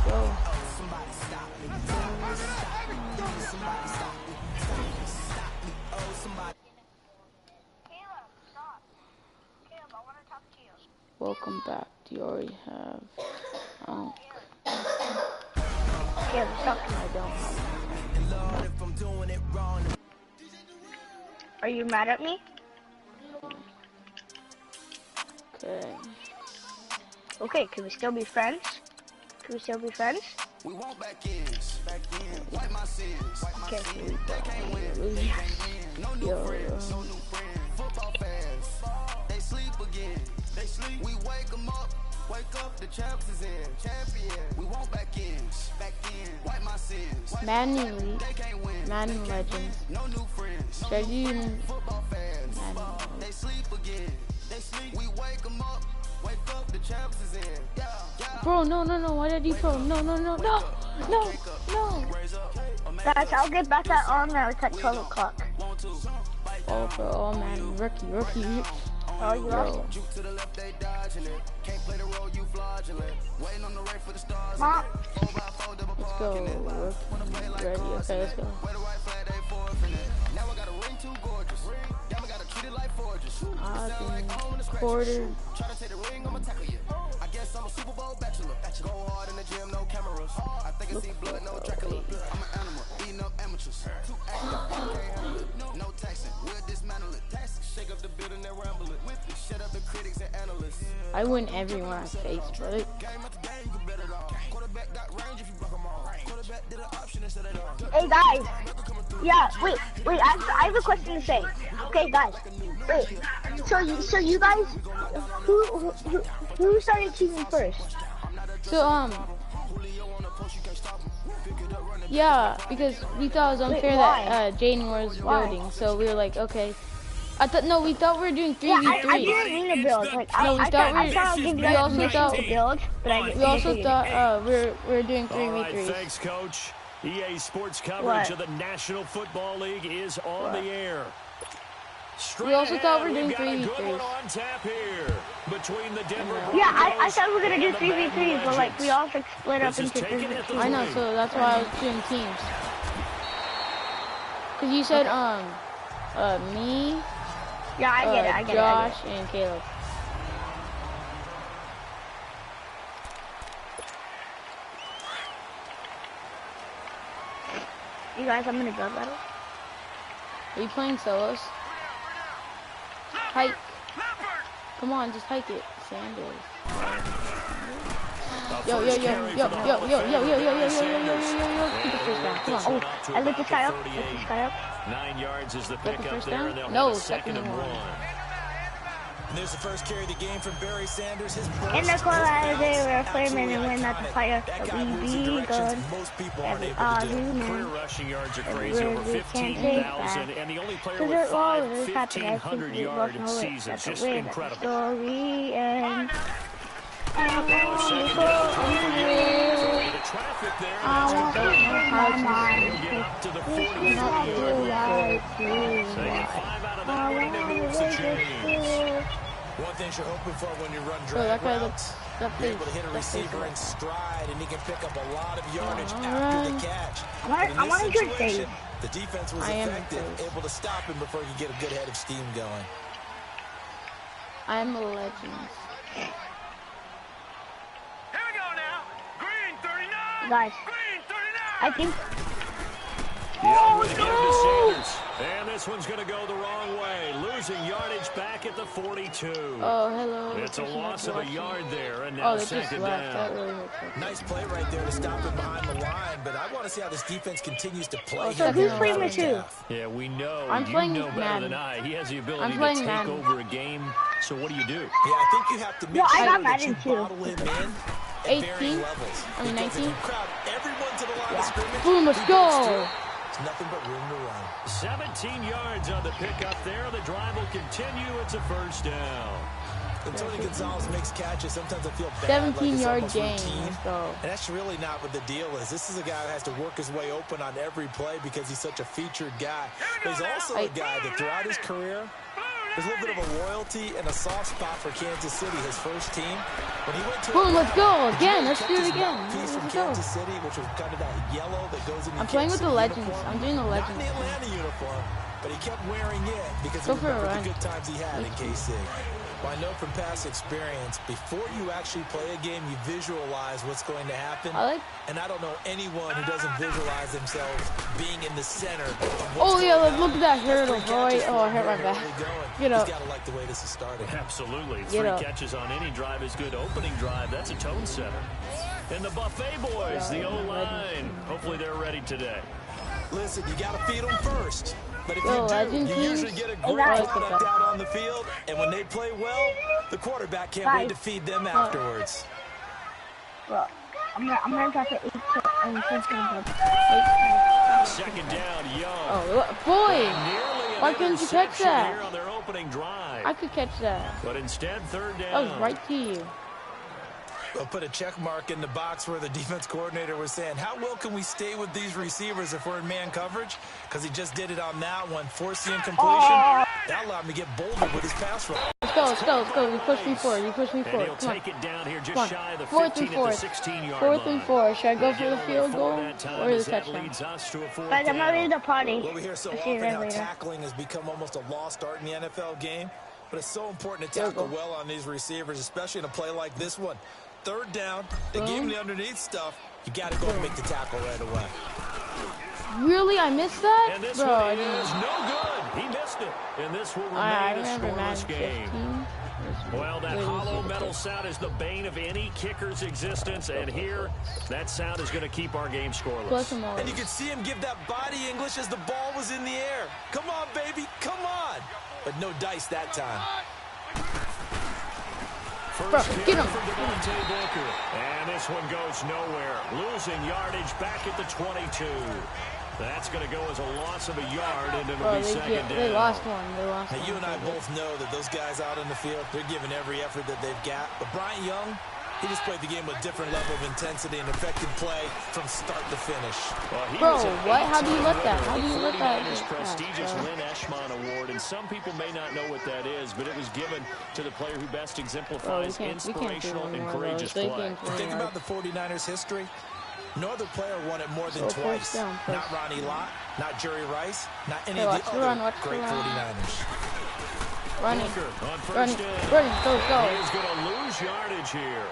go. Welcome back. Do you already have? Yeah, I don't have. Are you mad at me? Okay. Okay, can we still be friends? Can we still be friends? We want back ends, wipe my sins. Okay. No new friends, no new friends. Football fans, they sleep again. They sleep. We wake them up. Wake up, the champs is in. Champion. We want back ends, wipe my sins. Madden Elite. Madden Legends. No new friends. Should I do Football fans, Madden? they sleep again. They sleep. We wake them up. Wake up, the champs is in. Bro, no. Why did you pro? No. Guys, I'll get back at all now. It's at 12 o'clock. Oh, bro, oh man, rookie. Oh, you lost. To the left, they dodging it. Can't play the role, you fraudulent. Waiting on the right for the stars. Mom. Let's go, rookie. Ready? Okay, let's go. Now I got a ring too gorgeous. Damn, I gotta treat it like forges. Quarter. Try to take the ring, I'ma tackle you. I guess I'm a Super Bowl bachelor. Go hard in the gym, no cameras. I think I see blood, no Dracula. I'm an animal, eating up amateurs. Too active, no taxing. We'll dismantle it. Shake up the building and ramble it. Shut up the critics and analysts. I win everyone on Facebook. Hey guys. Yeah, wait. I have a question to say. Okay, guys. Wait. So you guys, who started teaming first? So yeah, because we thought it was unfair that Jaden was building, so we were like, okay. We thought we were doing 3v3. Yeah, I didn't mean to build. Like, I thought I'll give you guys permission to build, but we also thought we were doing 3v3. All right, thanks, Coach. EA Sports coverage of the National Football League is on the air. We also thought we were doing 3v3s. Yeah, I thought we were gonna do 3v3s, but like we all split up into 3v3s. I know, so that's why I was doing teams. Cause you said me. Yeah, I get it. Josh and Caleb. You guys, I'm gonna build battle. Are you playing solos? Hike. Come on, just hike it. Sanders. Yo. Keep the first down. Come on. Oh, I lit this guy up. 9 yards is the pick up there. And no, second and 1. And there's the first carry of the game from Barry Sanders. His in the corner, they were flaming and win at the fire. But we be good. Career rushing yards are crazy, over 15,000, and the only player with 5 1,500-yard seasons. Just incredible. Story and The traffic there. Get up to the 40-yard line. So they get 5 out of that one, and it moves the chains. One thing you're hoping for when you run drag routes, you're able to hit a receiver in stride, and he can pick up a lot of yardage after the catch. I want a good save. The defense was effective, able to stop him before he could get a good head of steam going. I'm a legend. Guys, I think. And this one's going to go the wrong way. Losing yardage back at the 42. Oh, hello. It's a loss of a yard there, and now second down. Really nice play right there to stop him behind the line, but I want to see how this defense continues to play. So who's playing with who? Yeah, we know. I'm playing better Madden. than I. He has the ability to take Madden. over a game. So what do you do? Yeah, I think you have to make sure that you bottle him in. 18? 19? Everyone to the line of scrimmage. Boom, let's go. It's nothing but room to run. 17 yards on the pickup there. The drive will continue. It's a first down. When Tony Gonzalez makes catches, sometimes I feel bad. 17-yard gain. Let's go. And that's really not what the deal is. This is a guy who has to work his way open on every play because he's such a featured guy. But he's also a guy that throughout his career There's a little bit of a loyalty and a soft spot for Kansas City, his first team. When he went to boom, let's go again. Let's do it again. Piece from Kansas City, which was kind of that yellow that goes in the I'm playing with the Legends. I'm doing the Legends. Not in the Atlanta uniform, but he kept wearing it because he remembered the good times he had in KC. Well, I know from past experience, before you actually play a game, you visualize what's going to happen. And I don't know anyone who doesn't visualize themselves being in the center. Oh, yeah, look at that hurdle, boy. Oh, I hurt my back. You know. He's got to like the way this is starting. Absolutely. 3 catches on any drive is good. Opening drive, that's a tone setter. And the Buffet boys, the O-line. Hopefully they're ready today. Listen, you got to feed them first. But if you do, you usually get a great product out on the field, and when they play well, the quarterback can't wait to feed them afterwards. Well, I'm gonna try to 8 Second down, Young. Oh, boy! Why couldn't you catch that? On their opening drive. I could catch that. But instead, third down. That was right to you. We'll put a check mark in the box where the defense coordinator was saying, how well can we stay with these receivers if we're in man coverage? Because he just did it on that one, forced the incompletion. That allowed him to get bolder with his pass rush. Let's go. You pushed me forward. And he'll take it down here just shy of the 15 at the 16-yard line. 4th line. and 4. Should I go for the field goal or the touchdown? Guys, I'm not ready to party. Well, we hear so often how tackling has become almost a lost art in the NFL game. But it's so important to tackle well on these receivers, especially in a play like this one. Third down, they gave him the underneath stuff. You got to go and make the tackle right away. Really? I missed that? And this one is no good. He missed it. And this will remain a scoreless game. Well, that hollow metal sound is the bane of any kicker's existence. And here, that sound is going to keep our game scoreless. And you can see him give that body English as the ball was in the air. Come on, baby. Come on. But no dice that time. First kick for Devontae Booker. And this one goes nowhere. Losing yardage back at the 22. That's going to go as a loss of a yard, and it'll be second down. They lost one. Now, you and I both know that those guys out in the field, they're giving every effort that they've got. But Bryant Young, he just played the game with a different level of intensity and effective play from start to finish. Well, what? How do you let that? How do you let that? Prestigious Lynn Eshmon Award, and some people may not know what that is, but it was given to the player who best exemplifies inspirational and courageous play. Think about the 49ers' history. No other player won it more than twice. Not Ronnie Lott, not Jerry Rice, not any of the other great 49ers. Running. Go. He's going to lose yardage here.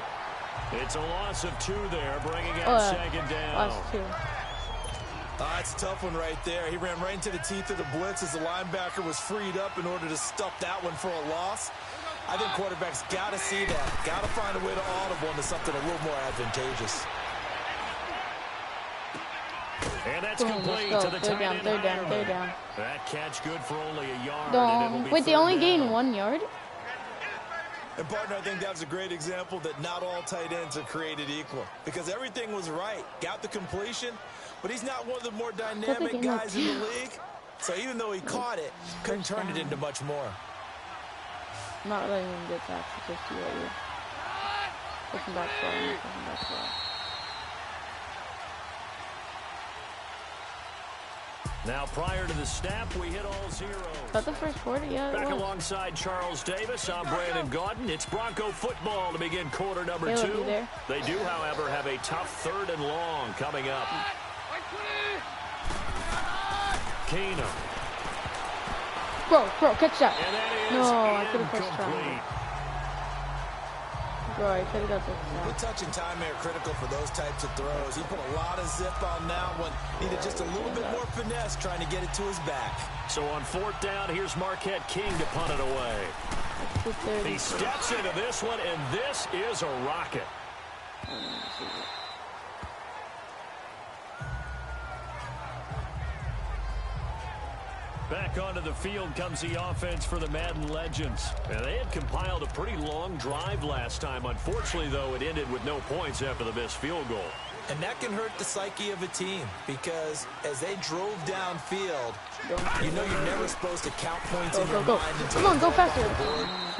It's a loss of 2 there, bringing out second down. Lost 2. That's a tough one right there. He ran right into the teeth of the blitz as the linebacker was freed up in order to stuff that one for a loss. I think quarterbacks got to see that. Got to find a way to audible into something a little more advantageous. And that's complete to the tight end. Third down. That catch good for only a yard. Wait, they only gained 1 yard? And partner, I think that was a great example that not all tight ends are created equal. Because everything was right. Got the completion, but he's not one of the more dynamic guys in the league. So even though he caught it, couldn't turn it into much more. I'm not letting him get that. It's just too early. Looking back slow. Now, prior to the snap, we hit all zeros. Is that the first quarter? Yeah, Back alongside Charles Davis, I'm Brandon Gaudin. It's Bronco football to begin quarter number 2. They do, however, have a tough 3rd and long coming up. Keenum. Bro, catch that. And that is I could have pushed incomplete. Bro, I could have got this. The touch and time are critical for those types of throws. He put a lot of zip on that one. Needed just a little bit more finesse trying to get it to his back. So on 4th down, here's Marquette King to punt it away. He steps into this one, and this is a rocket. Back onto the field comes the offense for the Madden Legends. Now, they had compiled a pretty long drive last time. Unfortunately, though, it ended with no points after the missed field goal. And that can hurt the psyche of a team because as they drove downfield, you know you're never supposed to count points in your mind. Come on, go faster.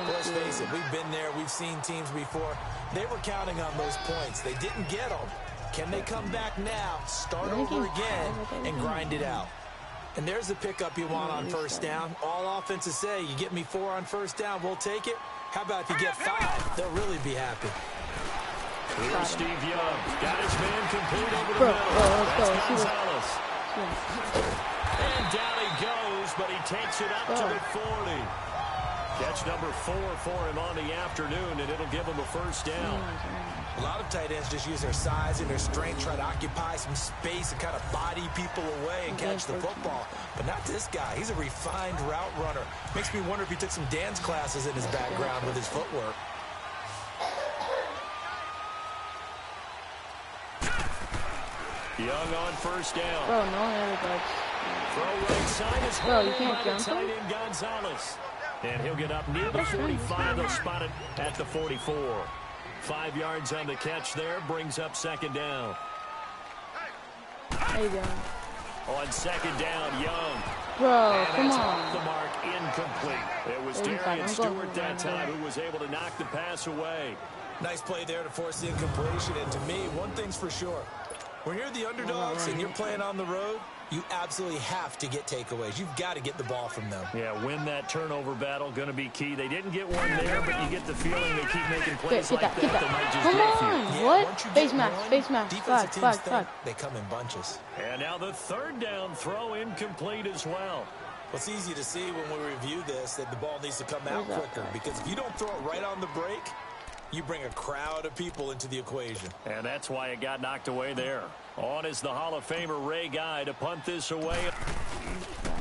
Let's face it, we've been there. We've seen teams before. They were counting on those points. They didn't get them. Can they come back now, start over again, and grind it out? And there's the pickup you want on first down. All offenses say, you get me 4 on first down, we'll take it. How about if you get 5? They'll really be happy. Here's Steve Young. Got his man complete over the middle. That's Gonzalez. And down he goes, but he takes it up to the 40. Catch number 4 for him on the afternoon, and it'll give him a first down. A lot of tight ends just use their size and their strength, try to occupy some space and kind of body people away and catch the football. But not this guy. He's a refined route runner. Makes me wonder if he took some dance classes in his background with his footwork. Young on first down. Bro, no one ever does. Throw right side is bro, you can't jump tight end Gonzalez. And he'll get up near the 45. They'll spot it at the 44. 5 yards on the catch there. Brings up second down. There you go. On second down, Young. Bro, come on. Off the mark, incomplete. It was Darian Stewart that time who was able to knock the pass away. Nice play there to force the incompletion. And to me, one thing's for sure. When you're the underdogs and you're playing on the road, you absolutely have to get takeaways. You've got to get the ball from them. Yeah, win that turnover battle, going to be key. They didn't get one there, but you get the feeling they keep making plays like that. They might just get a few. Yeah, what? Face mask. Flag. They come in bunches. And now the third down throw incomplete as well. Well, it's easy to see when we review this that the ball needs to come out quicker, because if you don't throw it right on the break, you bring a crowd of people into the equation. And that's why it got knocked away there. On is the Hall of Famer Ray Guy to punt this away.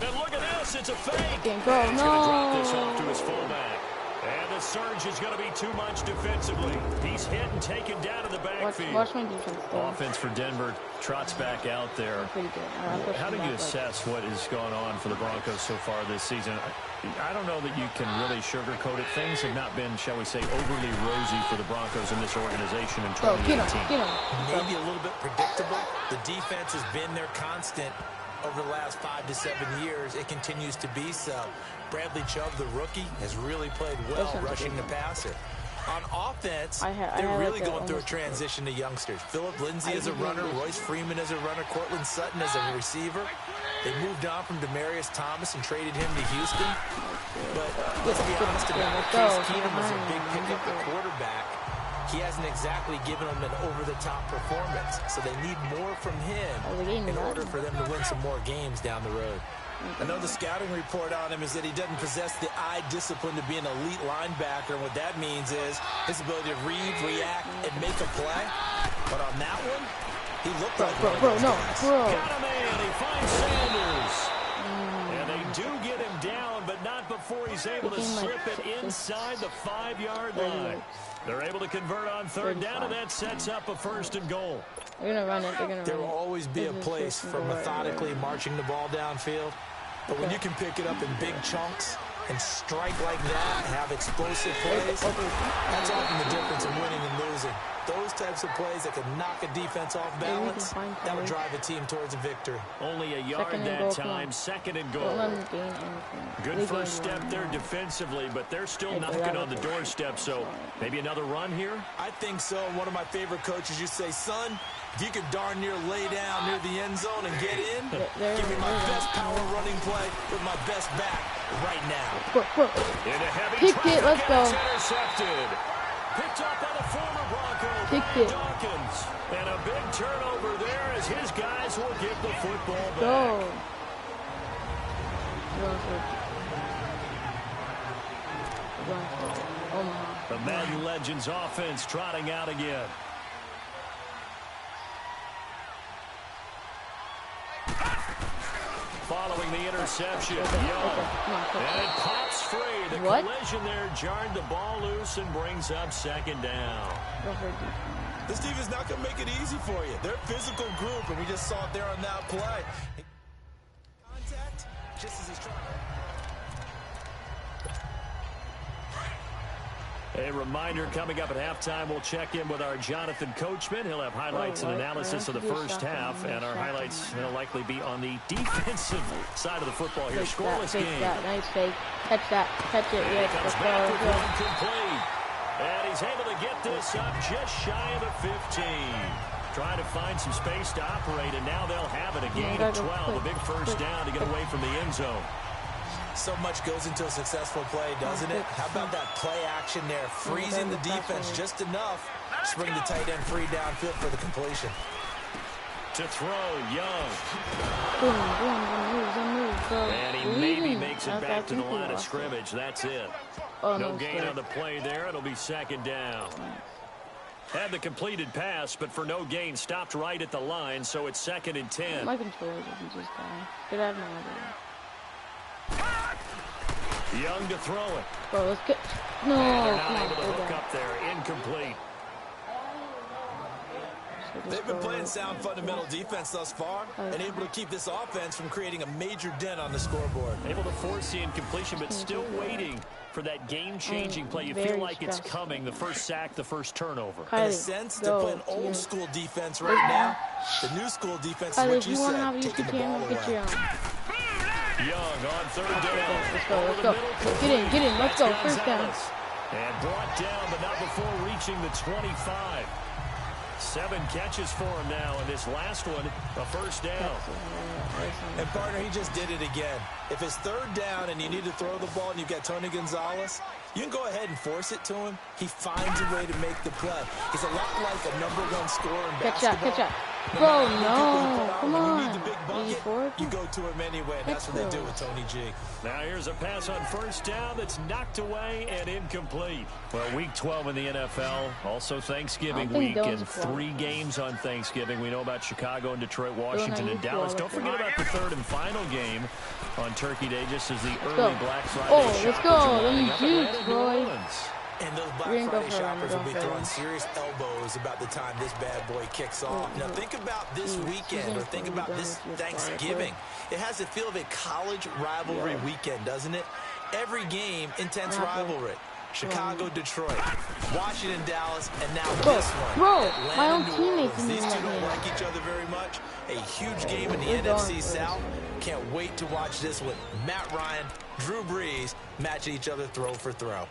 And look at this, it's a fake. Go, He's going to drop this off to his fullback. And the surge is going to be too much defensively. He's hit and taken down in the backfield. Watch my defense. Offense for Denver trots back out there. Pretty good. How do you assess what has gone on for the Broncos so far this season? I don't know that you can really sugarcoat it. Things have not been, shall we say, overly rosy for the Broncos in this organization in 2018. Get him. Maybe a little bit predictable. The defense has been their constant over the last 5 to 7 years. It continues to be so. Bradley Chubb, the rookie, has really played well rushing the passer. On offense, they're really going through a transition to youngsters. Phillip Lindsay as a runner, Royce Freeman as a runner, Cortland Sutton as a receiver. They moved on from Demaryius Thomas and traded him to Houston. But let's be honest about it. Case Keenum was a big pickup at quarterback. He hasn't exactly given them an over-the-top performance. So they need more from him in order for them to win some more games down the road. I know the scouting report on him is that he doesn't possess the eye discipline to be an elite linebacker. And what that means is his ability to read, react, and make a play. But on that one, he looked like Got a man. He finds Sanders. And they do get him down, but not before he's able to slip it inside the 5-yard line. They're able to convert on third down, and that sets up a first and goal. They're going to run it. There will always be a place for methodically marching the ball downfield. But when you can pick it up in big chunks and strike like that and have explosive plays, that's often the difference in winning and losing. Those types of plays that can knock a defense off balance, that would drive a team towards a victory. Only a yard that time, second and goal. Good first step there defensively, but they're still knocking on the doorstep, so maybe another run here? I think so. One of my favorite coaches used to say, son, if you could darn near lay down near the end zone and get in, give me my best power running play with my best back right now. In a heavy Picked it, let's go. Intercepted. Picked up by the former Bronco, Brian Dawkins. And a big turnover there as his guys will get the football back. The Madden Legends offense trotting out again. Following the interception, Young. And it pops free. The collision there jarred the ball loose and brings up second down. This team is not going to make it easy for you. They're a physical group, and we just saw it there on that play. Contact, just as he's trying. A reminder coming up at halftime, we'll check in with our Jonathan Coachman. He'll have highlights and analysis of the first half, and our highlights will likely be on the defensive side of the football here. Scoreless game. Nice fake. Catch that. Catch it. He comes back with one complete. And he's able to get this up just shy of the 15. Trying to find some space to operate, and now they'll have it. A gain of 12, a big first down to get away from the end zone. So much goes into a successful play, doesn't it? How about that play action there? Freezing the defense just enough to bring the tight end free downfield for the completion. To throw, Young. Boom, and he maybe makes it back to the line of scrimmage. That's it. No gain on the play there. It'll be second down. Had the completed pass, but for no gain, stopped right at the line, so it's 2nd and 10. My controller doesn't just die. Could have no idea. Young to throw it. Bro, let's get... No, come on. Able to hook up there. Incomplete. They've been playing sound fundamental defense thus far and able to keep this offense from creating a major dent on the scoreboard. Able to force the incompletion, but still waiting for that game-changing play. You feel like it's coming. The first sack, the first turnover. In a sense, they're playing old-school defense right now. The new-school defense is what you said, taking the ball away. Young on 3rd down. Let's go. Get in. Let's go. First down. And brought down, but not before reaching the 25. 7 catches for him now, and this last one, a first down. And, partner, he just did it again. If it's 3rd down and you need to throw the ball and you've got Tony Gonzalez, you can go ahead and force it to him. He finds a way to make the play. He's a lot like a #1 scorer in basketball. Catch up. Bro, no. Come on. You need the big bucket, you go to him anyway, and that's what they do with Tony G. Now here's a pass on first down that's knocked away and incomplete. Well, week 12 in the NFL, also Thanksgiving week, and 3 games on Thanksgiving. We know about Chicago and Detroit, Washington, and Dallas. Don't forget about the 3rd and final game on Turkey Day, just as the early Black Friday let's go. Let me juke, boy. And those Black Friday shoppers will be throwing serious elbows about the time this bad boy kicks off. Now think about this weekend, or think about this Thanksgiving. It has the feel of a college rivalry weekend, doesn't it? Every game, intense rivalry. Chicago, Detroit, Washington, Dallas, and now this one. Bro, my own teammates in These two don't like each other very much. A huge game in the NFC South. Can't wait to watch this one. Matt Ryan, Drew Brees matching each other throw for throw.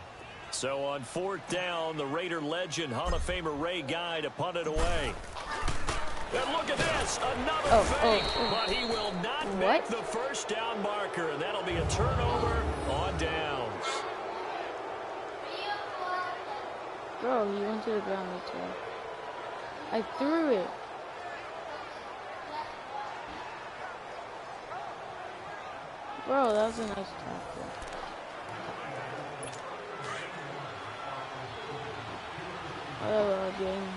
So on 4th down, the Raider legend, Hall of Famer Ray Guy to punt it away. And look at this, another fake, but he will not make the first down marker, and that'll be a turnover on downs. Bro, he went to the ground that's why. I threw it. Bro, that was a nice tackle. Oh, game.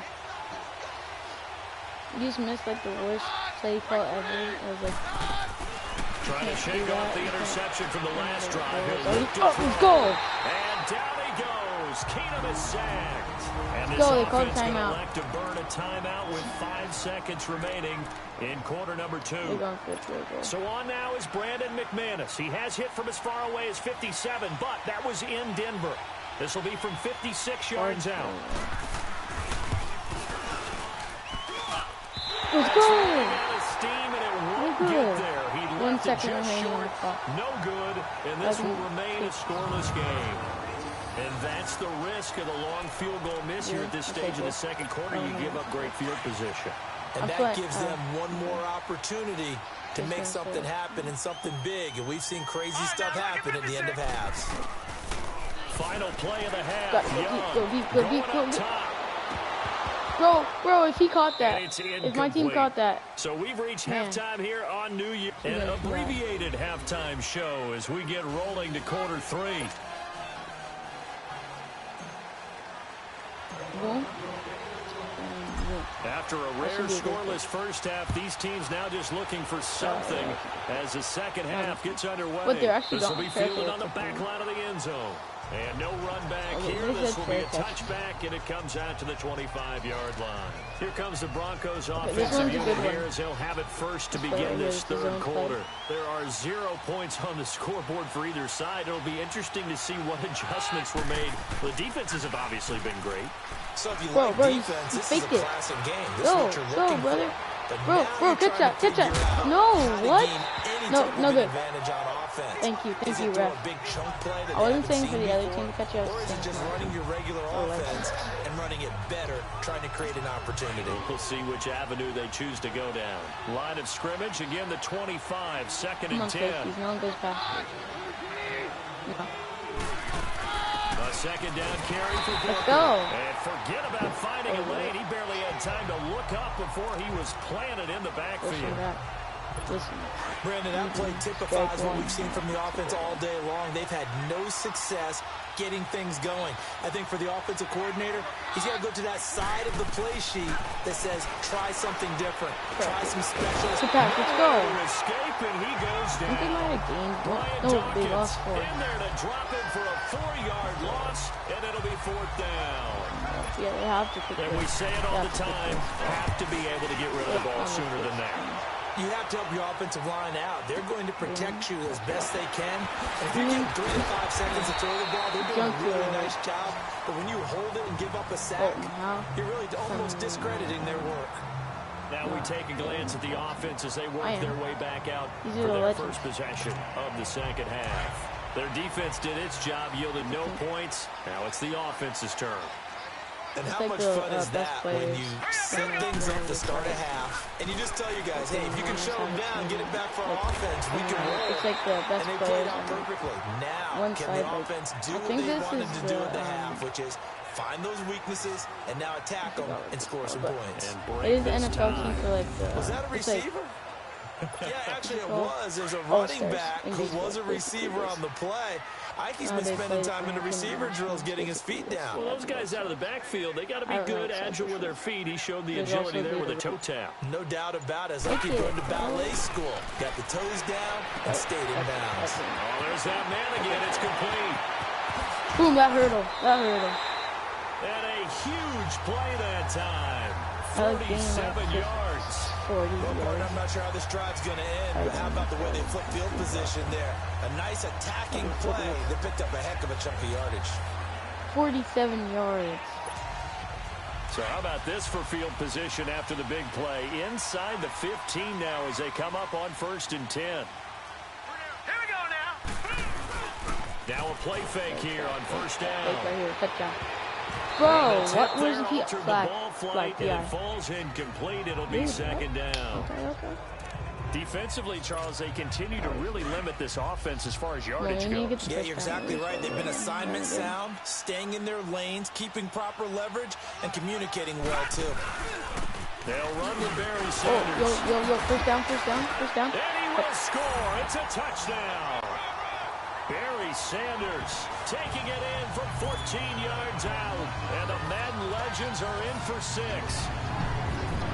You just missed like the worst play call ever. I was like, trying to shake off the interception from the last drive. Let's go! And down he goes. Keenum is sacked. And this they called offense going to timeout. elect to burn a timeout with 5 seconds remaining in quarter number 2. So on now is Brandon McManus. He has hit from as far away as 57, but that was in Denver. This will be from 56 yards out. Let's go! Steam, and it won't get there. He left it just short. No good, and this will remain a scoreless game. And that's the risk of the long field goal miss here at this stage of the second quarter. You give up great field position. And that gives them one more opportunity to make something happen and something big. And we've seen crazy stuff happen at the end of halves. Final play of the half. Going up top. Bro, if he caught that, if my team caught that. So we've reached halftime here on New Year. An abbreviated halftime show as we get rolling to quarter 3. After a rare scoreless first half, these teams now just looking for something as the second half gets underway. This will be fielded on the back line of the end zone. And no run back here. This will be a touchback, and it comes out to the 25-yard line. Here comes the Broncos offensive unit here as they'll have it first to begin this third quarter. There are 0 points on the scoreboard for either side. It'll be interesting to see what adjustments were made. The defenses have obviously been great. So if you like defense, this is a classic game. This is what you're looking for. Bro, catch that. No, what? No, no good. Advantage on offense. Thank you, ref. I wasn't saying for the other team to catch up. Or is it just running your regular offense and running it better, trying to create an opportunity? We'll see which avenue they choose to go down. Line of scrimmage, again the 25, second and 10. No one goes past it. No. A second down carry for Booker. Let's go. And forget about finding a lane. He barely had time to look up before he was planted in the backfield. Brandon, that play typifies what we've seen from the offense all day long. They've had no success getting things going. I think for the offensive coordinator, he's got to go to that side of the play sheet that says, try something different. Try some special. Let's go. Escape, and he goes down. I think they might have gained. No, they lost 4. In there to drop it for a 4-yard loss, and it'll be 4th down. Yeah, they have to pick it. And we say it all the time, have to be able to get rid of the ball sooner than that. You have to help your offensive line out. They're going to protect you as best they can. And if you give 3 to 5 seconds to throw the ball, they're doing a really nice job. But when you hold it and give up a sack, you're really almost discrediting their work. Now we take a glance at the offense as they work their way back out for their first possession of the second half. Their defense did its job, yielded no points. Now it's the offense's turn. And how much fun is that when you set things up to start a half, and you just tell you guys, hey, if you can shut them down, get it back for our offense, we can roll. It's like the best and they played out perfectly. Now, can the offense do what they wanted to do in the half, which is find those weaknesses and now attack them and score some points. It is the NFL team for like the... Was that a receiver? Yeah, actually it was. There's a running back who was a receiver on the play. Ike's been spending time in the receiver drills getting his feet down. Well, those guys out of the backfield, they got to be good, agile with their feet. He showed the agility there with a toe tap. No doubt about it. As Ike going to ballet school. Got the toes down and stayed in bounds. Oh, there's that man again. It's complete. Boom, that hurdle. That hurdle. And a huge play that time. 47 yards. 40 I'm not sure how this drive's going to end, but how about the way they flip field position there? A nice attacking play. They picked up a heck of a chunk of yardage. 47 yards. So how about this for field position after the big play? Inside the 15 now as they come up on 1st and 10. Here we go now. Now a play fake here on 1st down. Right here, touchdown. Bro, what was he? Flight, and it falls incomplete. It'll be 2nd down. Okay. Defensively, Charles, they continue to really limit this offense as far as yardage goes. Yeah, you're exactly right. They've been assignment sound, staying in their lanes, keeping proper leverage, and communicating well, too. They'll run with Barry Sanders. Yo, first down. And he will score. It's a touchdown. Barry Sanders taking it in from 14 yards out. And the Madden legends are in for 6.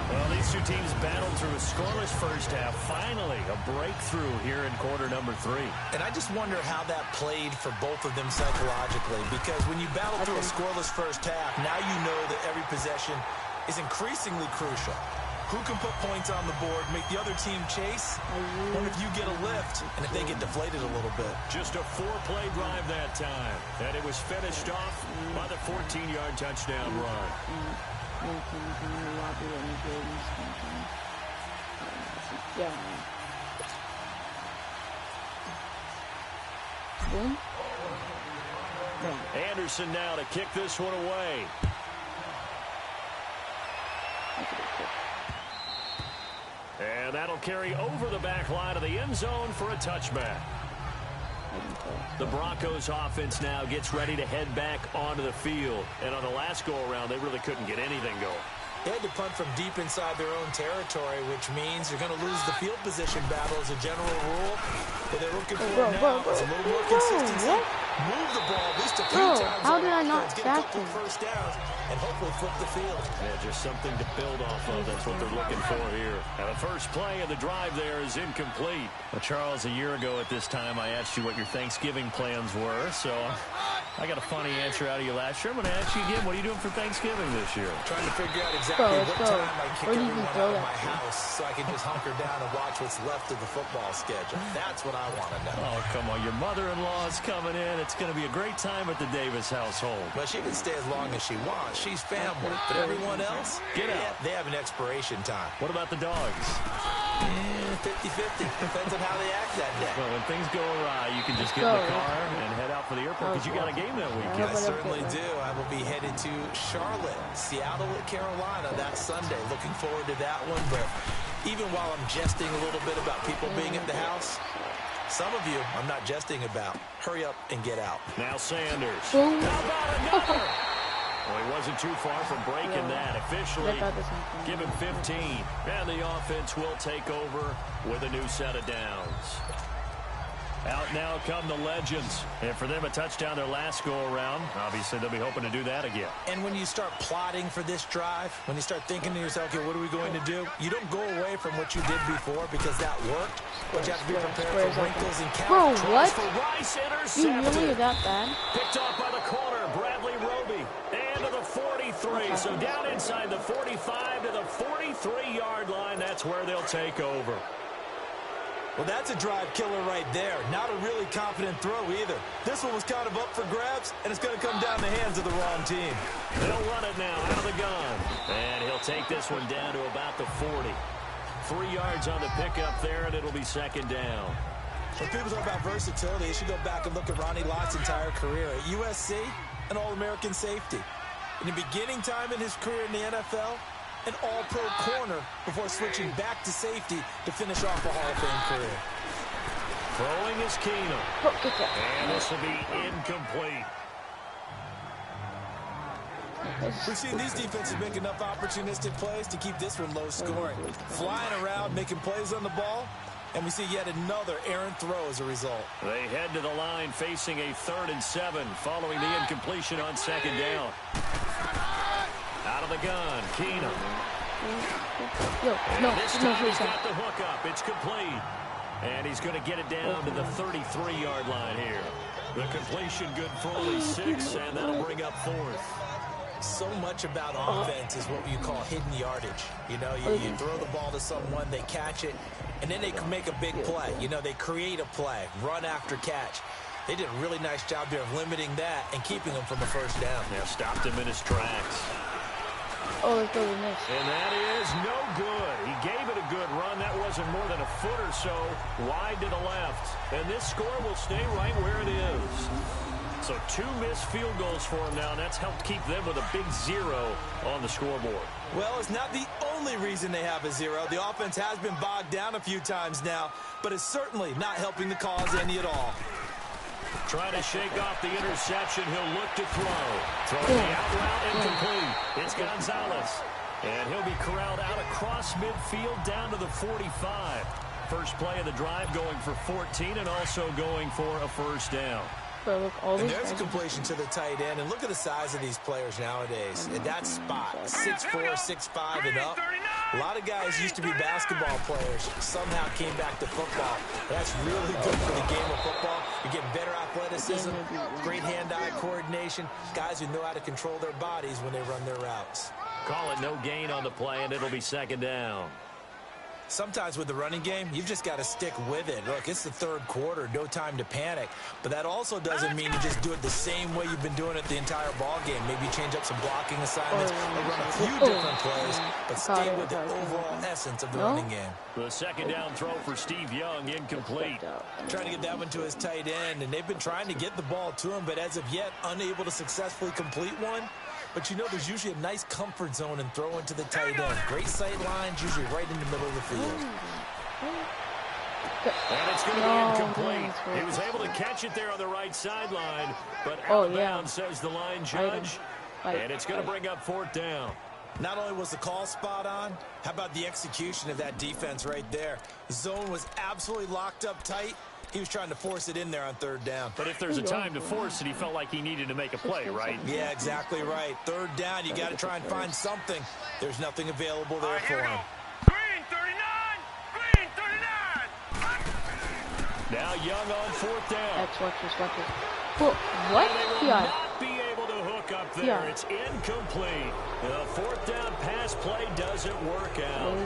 Well, these two teams battled through a scoreless first half. Finally, a breakthrough here in quarter number 3. And I just wonder how that played for both of them psychologically. Because when you battle through a scoreless first half, now you know that every possession is increasingly crucial. Who can put points on the board, make the other team chase, or if you get a lift, and if they get deflated a little bit. Just a 4-play drive that time. And it was finished off by the 14-yard touchdown run. Yeah. Boom. Anderson now to kick this one away. And that'll carry over the back line of the end zone for a touchback. The Broncos offense now gets ready to head back onto the field. And on the last go-around, they really couldn't get anything going. They had to punt from deep inside their own territory, which means you're going to lose the field position battle as a general rule. What they're looking for now is a little more consistency. Move the ball at least a few times. How did I not sack him? First downs and hopefully flip the field. Yeah, just something to build off of. That's what they're looking for here. And the first play of the drive there is incomplete. Well, Charles, a year ago at this time, I asked you what your Thanksgiving plans were. So I got a funny answer out of you last year. I'm going to ask you again, what are you doing for Thanksgiving this year? Trying to figure out exactly what time I kick everyone out of my house so I can just hunker down and watch what's left of the football schedule. That's what I want to know. Oh, come on. Your mother-in-law is coming in. It's going to be a great time at the Davis household. Well, she can stay as long as she wants. She's family. But everyone else, get out. They have an expiration time. What about the dogs? 50-50. Depends on how they act that day. Well, when things go awry, you can just get in the car and head out for the airport because you got a game that weekend. I certainly do. I will be headed to Charlotte, Seattle, Carolina that Sunday. Looking forward to that one. But even while I'm jesting a little bit about people being at the house, some of you I'm not jesting about. Hurry up and get out. Now Sanders. How about another? Well, he wasn't too far from breaking that. Officially, give him 15. And the offense will take over with a new set of downs. Out now come the legends. And for them, a touchdown their last go-around. Obviously, they'll be hoping to do that again. And when you start plotting for this drive, when you start thinking to yourself, okay, what are we going to do? You don't go away from what you did before because that worked. But you have to be prepared for wrinkles and Bro, what? For Rice, You really that bad? Picked off by the corner, Bradley Roby. And to the 43. So down inside the 45 to the 43-yard line. That's where they'll take over. Well, that's a drive killer right there. Not a really confident throw either. This one was kind of up for grabs, and it's going to come down the hands of the wrong team. They'll run it now out of the gun. And he'll take this one down to about the 40. 3 yards on the pickup there, and it'll be second down. When people talk about versatility, you should go back and look at Ronnie Lott's entire career. At USC, an All-American safety. In the beginning time in his career in the NFL, an all-pro corner before switching back to safety to finish off a Hall of Fame career. Throwing is Keenum. And this will be incomplete. We've seen these defenses make enough opportunistic plays to keep this one low scoring. Flying around, making plays on the ball, and we see yet another errant throw as a result. They head to the line facing a 3rd and 7 following the incompletion on second down. Out of the gun, Keenum. This time he's got the hook up. It's complete. And he's going to get it down to the 33-yard line here. The completion good for only 6, and that'll bring up 4th. So much about offense is what you call hidden yardage. You know, you throw the ball to someone, they catch it, and then they can make a big play. You know, they create a play, run after catch. They did a really nice job there of limiting that and keeping him from a first down. Yeah, stopped him in his tracks. Oh, it's really nice. And that is no good. He gave it a good run. That wasn't more than a foot or so wide to the left. And this score will stay right where it is. So 2 missed field goals for him now, and that's helped keep them with a big 0 on the scoreboard. Well, it's not the only reason they have a 0. The offense has been bogged down a few times now, but it's certainly not helping the cause any at all. Trying to shake off the interception. He'll look to throw. Throwing the out route incomplete. It's Gonzalez. And he'll be corralled out across midfield down to the 45. First play of the drive going for 14 and also going for a first down. And there's a completion to the tight end. And look at the size of these players nowadays. In that spot, 6'4", 6'5", and up. A lot of guys used to be basketball players. Somehow came back to football. That's really good for the game of football. You're getting better athleticism, great hand-eye coordination. Guys who know how to control their bodies when they run their routes. Call it no gain on the play, and it'll be second down. Sometimes with the running game, you've just got to stick with it. Look, it's the 3rd quarter, no time to panic. But that also doesn't mean you just do it the same way you've been doing it the entire ball game. Maybe change up some blocking assignments or run a few different plays, but stay with the overall essence of the running game. The second down throw for Steve Young, incomplete. Trying to get that one to his tight end, and they've been trying to get the ball to him, but as of yet, unable to successfully complete one. But you know there's usually a nice comfort zone in throwing to the tight end. Great sight lines, usually right in the middle of the field. And it's going to be incomplete. He was able to catch it there on the right sideline, but out of bounds, says the line judge. And it's going to bring up 4th down. Not only was the call spot on, how about the execution of that defense right there? The zone was absolutely locked up tight. He was trying to force it in there on 3rd down. But if there's a time to force it, he felt like he needed to make a play, right? Yeah, exactly right. 3rd down, you got to try and find something. There's nothing available there for him. Green 39! Green 39! Now Young on 4th down. Watch this. What? They will not be able to hook up there. It's incomplete. The 4th down pass play doesn't work out.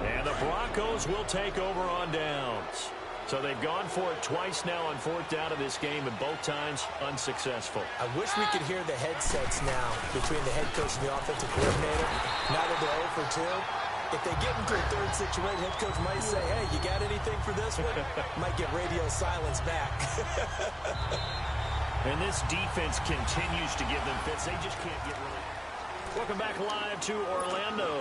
And the Broncos will take over on downs. So they've gone for it twice now on 4th down of this game, and both times unsuccessful. I wish we could hear the headsets now between the head coach and the offensive coordinator. Now that they're 0 for 2, If they get into a third situation, head coach might say, hey, you got anything for this one? Might get radio silence back. And this defense continues to give them fits. They just can't get rid of it. Welcome back live to Orlando.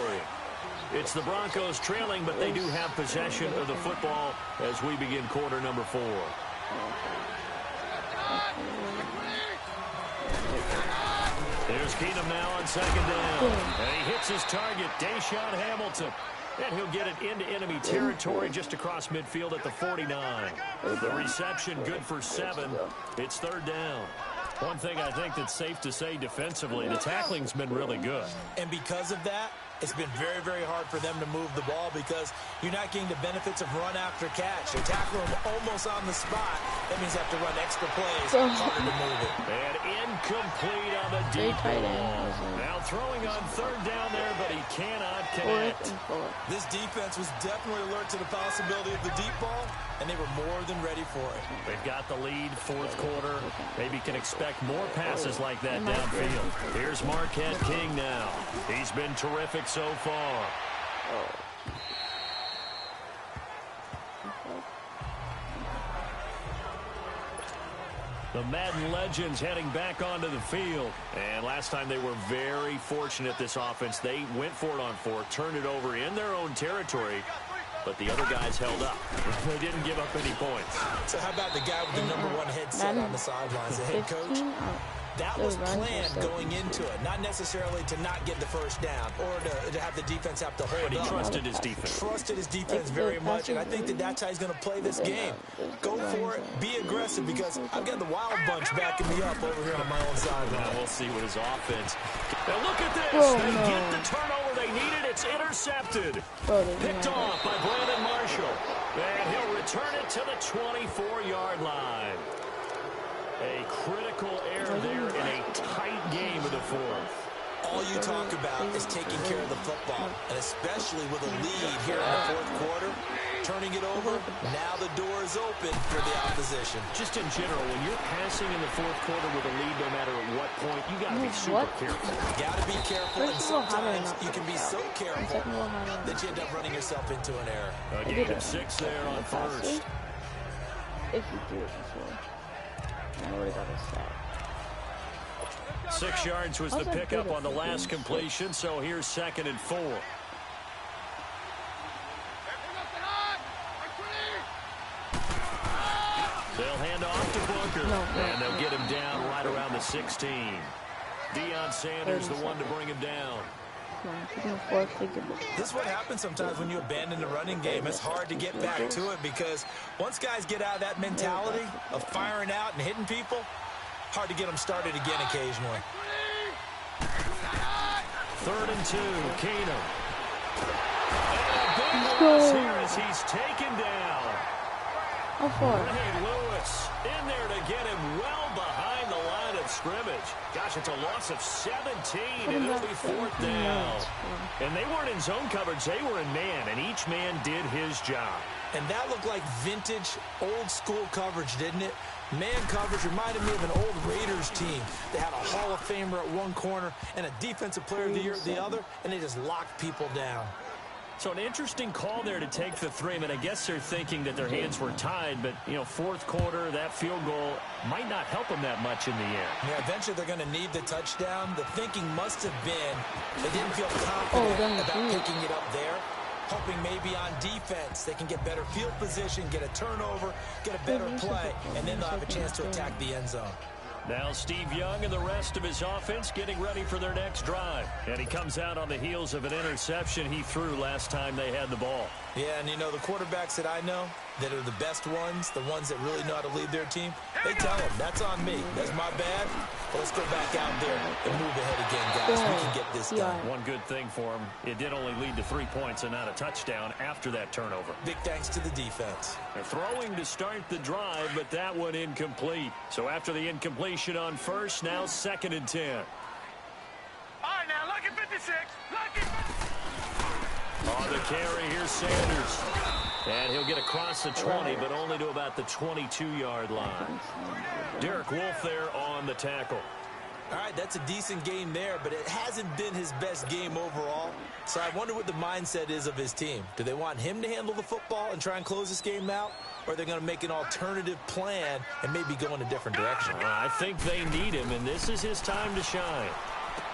It's the Broncos trailing, but they do have possession of the football as we begin quarter number 4. There's Keenum now on second down. And he hits his target, Deshaun Hamilton. And he'll get it into enemy territory just across midfield at the 49. The reception good for 7. It's third down. One thing I think that's safe to say defensively, the tackling's been really good. And because of that, it's been very, very hard for them to move the ball because you're not getting the benefits of run after catch. They tackle them almost on the spot. That means they have to run extra plays. Harder to move it. And incomplete on the deep ball. Now throwing on third down there, but he cannot connect. This defense was definitely alert to the possibility of the deep ball, and they were more than ready for it. They've got the lead, fourth quarter. Maybe can expect more passes like that downfield. Here's Marquette King now. He's been terrific so far. The Madden legends heading back onto the field. And last time they were very fortunate, this offense. They went for it on 4, turned it over in their own territory, but the other guys held up. They didn't give up any points. So how about the guy with the #1 headset on the sidelines, the head coach? That was planned going into it, not necessarily to not get the first down or to have the defense have to hold up. But he trusted his defense. Trusted his defense very much, and I think that's how he's going to play this game. Go for it, be aggressive, because I've got the Wild Bunch backing me up over here on my own sideline. Now we'll see what his offense. Now look at this. They get the turnover they needed. It's intercepted. Picked off by Brandon Marshall. And he'll return it to the 24-yard line. A critical error there in a tight game of the fourth. All you talk about is taking care of the football, and especially with a lead here in the fourth quarter, turning it over, now the door is open for the opposition. Just in general, when you're passing in the fourth quarter with a lead, no matter at what point, you got to be super careful. You got to be careful, and sometimes you can be so careful that you end up running yourself into an error. A gain of 6 there on first. If you do it before. I already got a sack. 6 yards was the pickup on the last completion, so here's 2nd and 4. They'll hand off to Booker, and they'll get him down right around the 16. Deion Sanders, the one to bring him down. This is what happens sometimes when you abandon the running game. It's hard to get back to it because once guys get out of that mentality of firing out and hitting people, hard to get them started again occasionally. 3rd and 2, Keenum. And a big loss here as he's taken down. Ray Lewis in there to get him well behind the line of scrimmage. Gosh, it's a loss of 17, and it'll be 4th down. And they weren't in zone coverage. They were in man, and each man did his job. And that looked like vintage, old-school coverage, didn't it? Man coverage reminded me of an old Raiders team. They had a Hall of Famer at one corner and a Defensive Player of the Year at the other, and they just locked people down. So an interesting call there to take the 3. I mean, I guess they're thinking that their hands were tied, but, you know, fourth quarter, that field goal might not help them that much in the end. Yeah, eventually they're going to need the touchdown. The thinking must have been they didn't feel confident about picking it up there, hoping maybe on defense they can get better field position, get a turnover, get a better play, and then they'll have a chance to attack the end zone. Now Steve Young and the rest of his offense getting ready for their next drive. And he comes out on the heels of an interception he threw last time they had the ball. Yeah, and you know, the quarterbacks that I know that are the best ones, the ones that really know how to lead their team, they tell them, that's on me. That's my bad. But let's go back out there and move ahead again, guys. We can get this done. One good thing for him, it did only lead to 3 points and not a touchdown after that turnover. Big thanks to the defense. They're throwing to start the drive, but that one incomplete. So after the incompletion on first, now 2nd and 10. All right, now look at 56. Look at 56. On the carry, here's Sanders. And he'll get across the 20, but only to about the 22-yard line. Derek Wolfe there on the tackle. All right, that's a decent game there, but it hasn't been his best game overall. So I wonder what the mindset is of his team. Do they want him to handle the football and try and close this game out? Or are they going to make an alternative plan and maybe go in a different direction? I think they need him, and this is his time to shine.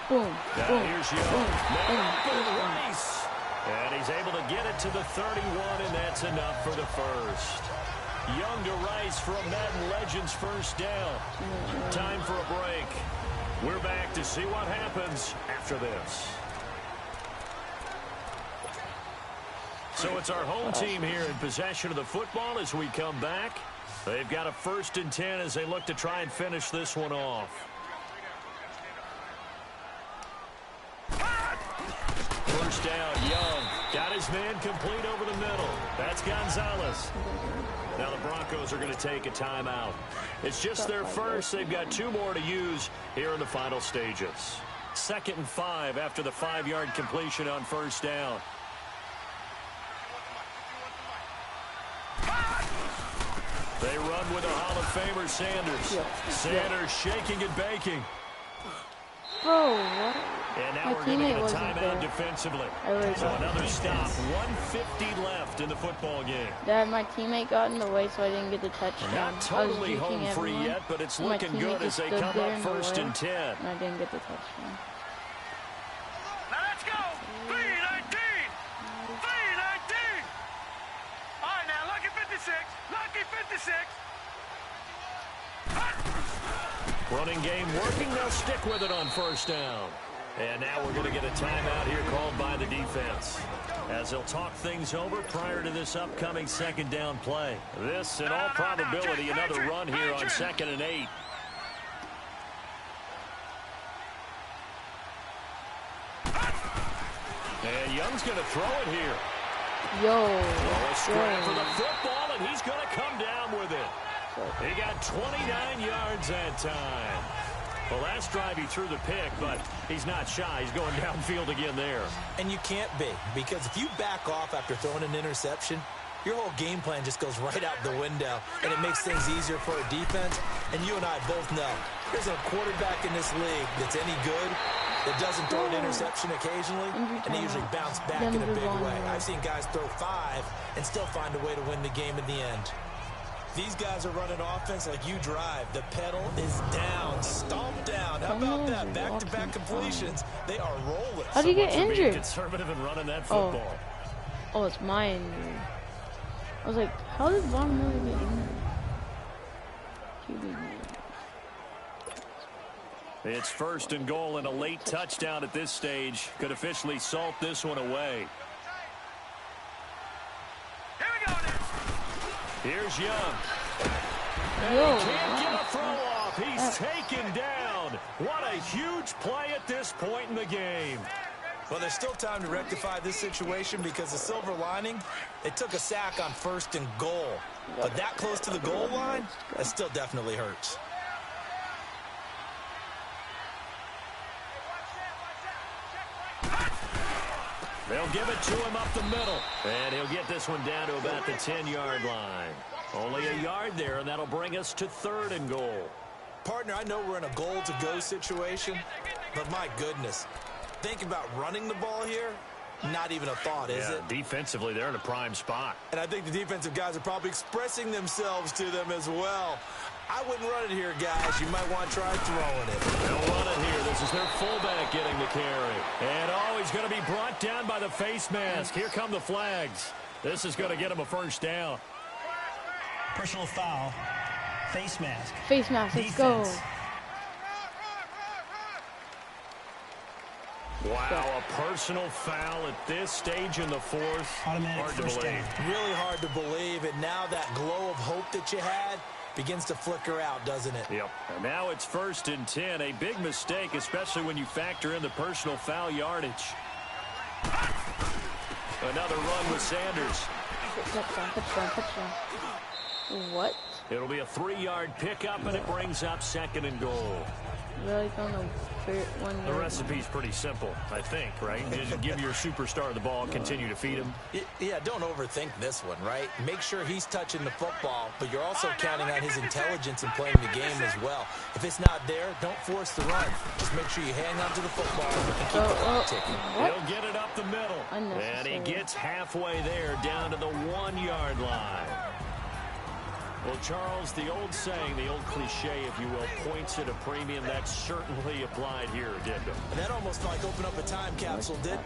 Boom. Now Boom. here's Young. Boom. Race. And he's able to get it to the 31, and that's enough for the first. Young to Rice for a Madden Legends first down. Time for a break. We're back to see what happens after this. So it's our home team here in possession of the football as we come back. They've got a 1st and 10 as they look to try and finish this one off. First down, Young. Got his man complete over the middle. That's Gonzalez. Now the Broncos are going to take a timeout. It's just their first. They've got 2 more to use here in the final stages. 2nd and 5 after the 5-yard completion on first down. They run with a Hall of Famer, Sanders. Sanders shaking and baking. Bro, what? And now we're going to get a timeout defensively. So another stop. 1:50 left in the football game. Dad, my teammate got in the way, so I didn't get the touchdown. Not totally home free yet, but it's looking good as they come up 1st and 10. And I didn't get the touchdown. Now let's go. 3-19. 3-19. All right, now lucky 56. Lucky 56. Running game working. They'll stick with it on first down. And now we're going to get a timeout here called by the defense, as they'll talk things over prior to this upcoming 2nd down play. This, in all probability, another run here on 2nd and 8. And Young's going to throw it here. A scramble for the football, and he's going to come down with it. He got 29 yards that time. Well, last drive he threw the pick, but he's not shy. He's going downfield again there. And you can't be, because if you back off after throwing an interception, your whole game plan just goes right out the window, and it makes things easier for a defense. And you and I both know there's a quarterback in this league that's any good that doesn't throw an interception occasionally, and they usually bounce back in a big way. I've seen guys throw 5 and still find a way to win the game in the end. These guys are running offense like you drive. The pedal is down, stomped down. How about that? Back-to-back completions. They are rolling. How do you get injured? Conservative and running that football. Oh, it's my injury. I was like, how did Von Miller get injured? It's 1st and goal and a late touchdown at this stage. Could officially salt this one away. Here we go. Here's Young. And he can't get a throw off. He's taken down. What a huge play at this point in the game. Well, there's still time to rectify this situation because the silver lining, they took a sack on 1st and goal. But that close to the goal line, that still definitely hurts. They'll give it to him up the middle. And he'll get this one down to about the 10-yard line. Only a yard there, and that'll bring us to 3rd and goal. Partner, I know we're in a goal-to-go situation, but my goodness, think about running the ball here, not even a thought, is it? Defensively, they're in a prime spot. And I think the defensive guys are probably expressing themselves to them as well. I wouldn't run it here, guys. You might want to try throwing it. They'll run it here. This is their fullback getting the carry. And, he's going to be brought down by the face mask. Here come the flags. This is going to get him a 1st down. Personal foul. Face mask. Face mask, let's go. Wow, a personal foul at this stage in the 4th. Automatic hard to first believe. down. Really hard to believe, and now that glow of hope that you had begins to flicker out, doesn't it? Yep. And now it's 1st and 10. A big mistake, especially when you factor in the personal foul yardage. Another run with Sanders. Touchdown. What? It'll be a 3-yard pickup, and it brings up 2nd and goal. Really from the one. The recipe's pretty simple, I think, right? Just give your superstar the ball, continue to feed him. Yeah, don't overthink this one, right? Make sure he's touching the football, but you're also counting on his intelligence in playing the game as well. If it's not there, don't force the run. Just make sure you hang on to the football and keep the clock ticking. He'll get it up the middle. And he gets halfway there, down to the 1-yard line. Well, Charles, the old saying, the old cliche, if you will, points at a premium, that certainly applied here, didn't it? And that almost like opened up a time capsule, did?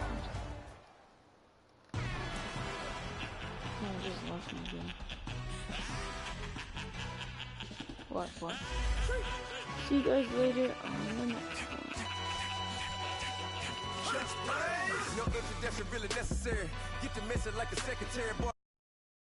What? See you guys later on the next one. No introduction really necessary. Get the message like a secretary.